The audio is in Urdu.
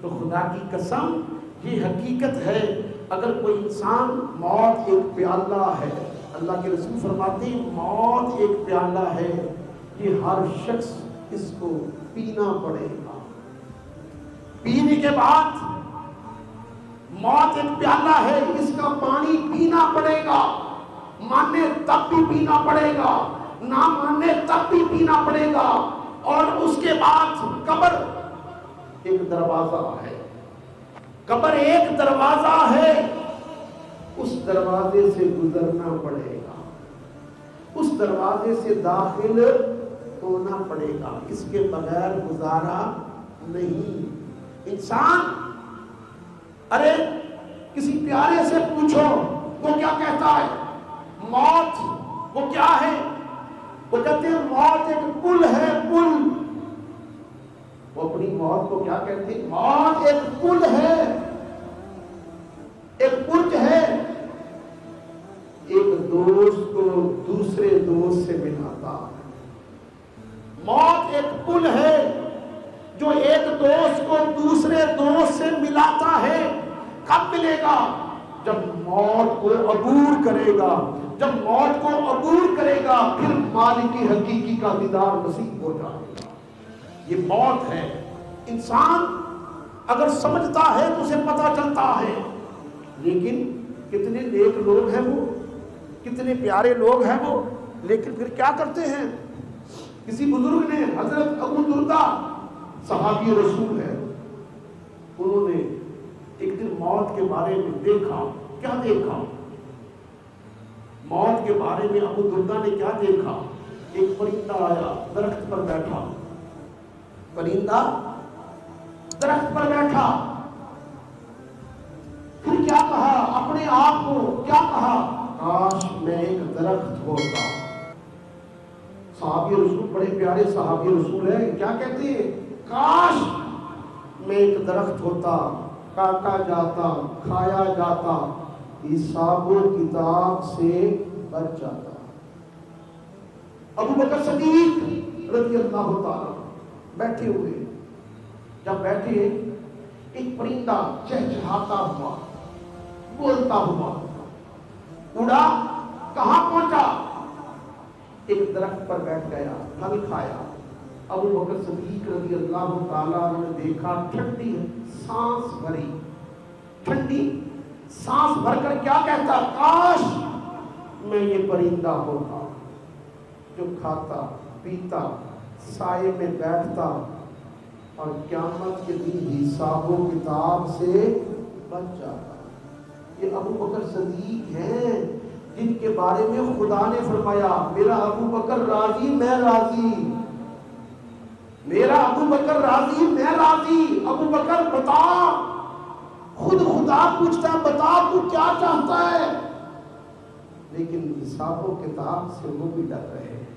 تو خدا کی قسم یہ حقیقت ہے، اگر کوئی انسان، موت ایک پیالہ ہے، اللہ کے رسول فرماتے ہیں موت ایک پیالہ ہے، یہ ہر شخص اس کو پینا پڑے گا، پینے کے بعد موت ایک پیالہ ہے، اس کا پانی پینا پڑے گا، مانے تب بھی پینا پڑے گا، نہ مانے تب بھی پینا پڑے گا، اور اس کے بعد قبر ایک دروازہ ہے، قبر ایک دروازہ ہے، اس دروازے سے گزرنا پڑے گا، اس دروازے سے داخل ہونا پڑے گا، اس کے بغیر گزارا نہیں۔ انسان، ارے کسی پیارے سے پوچھو وہ کیا کہتا ہے، موت وہ کیا ہے، وہ کہتے ہیں موت ایک پل ہے، پل۔ وہ اپنی موت کو کیا کہتے ہیں؟ موت ایک پل ہے، ایک برج ہے، ایک دوست کو دوسرے دوست سے ملاتا ہے۔ موت ایک پل ہے جو ایک دوست کو دوسرے دوست سے ملاتا ہے۔ کب ملے گا؟ جب موت کو عبور کرے گا، جب موت کو عبور کرے گا پھر مالک حقیقی کا دیدار نصیب ہو جائے گا۔ یہ موت ہے۔ انسان اگر سمجھتا ہے تو اسے پتہ چلتا ہے، لیکن کتنے نیک لوگ ہیں وہ، کتنے پیارے لوگ ہیں وہ، لیکن پھر کیا کرتے ہیں؟ کسی بزرگ نے، حضرت ابو دردہ صحابی رسول ہے، انہوں نے ایک دن موت کے بارے میں دیکھا۔ کیا دیکھا؟ موت کے بارے میں ابو دردہ نے کیا دیکھا؟ ایک پرندہ آیا، درخت پر بیٹھا، پرندہ درخت پر بیٹھا، پھر کیا کہا؟ اپنے آپ کو کیا کہا؟ کاش میں ایک درخت ہوتا۔ صحابی رسول بڑے پیارے صحابی رسول ہیں، کیا کہتے ہیں؟ کاش میں ایک درخت ہوتا، کاٹا جاتا، کھایا جاتا، حساب و کتاب سے بچ جاتا۔ ابو بکر صدیق رضی اللہ تعالیٰ بیٹھے ہوئے، جب بیٹھے ایک پرندہ چہچہاتا ہوا، بولتا ہوا اڑا، کہاں پہنچا؟ ایک درخت پر بیٹھ گیا، پھل کھایا۔ ابو بکر صدیق رضی اللہ تعالیٰ نے دیکھا، ٹھنڈی سانس بھری، ٹھنڈی سانس بھر کر کیا کہتا؟ کاش میں یہ پرندہ ہوتا جو کھاتا پیتا سائے میں بیٹھتا اور قیامت کے دن حساب و کتاب سے بچ جاتا۔ یہ ابو بکر صدیق ہیں جن کے بارے میں خدا نے فرمایا میرا ابو بکر راضی میں راضی، میرا ابو بکر راضی میں راضی۔ ابو بکر بتا، خود خدا پوچھتا ہے بتا تو کیا چاہتا ہے، لیکن حساب و کتاب سے وہ بھی ڈر رہے ہیں۔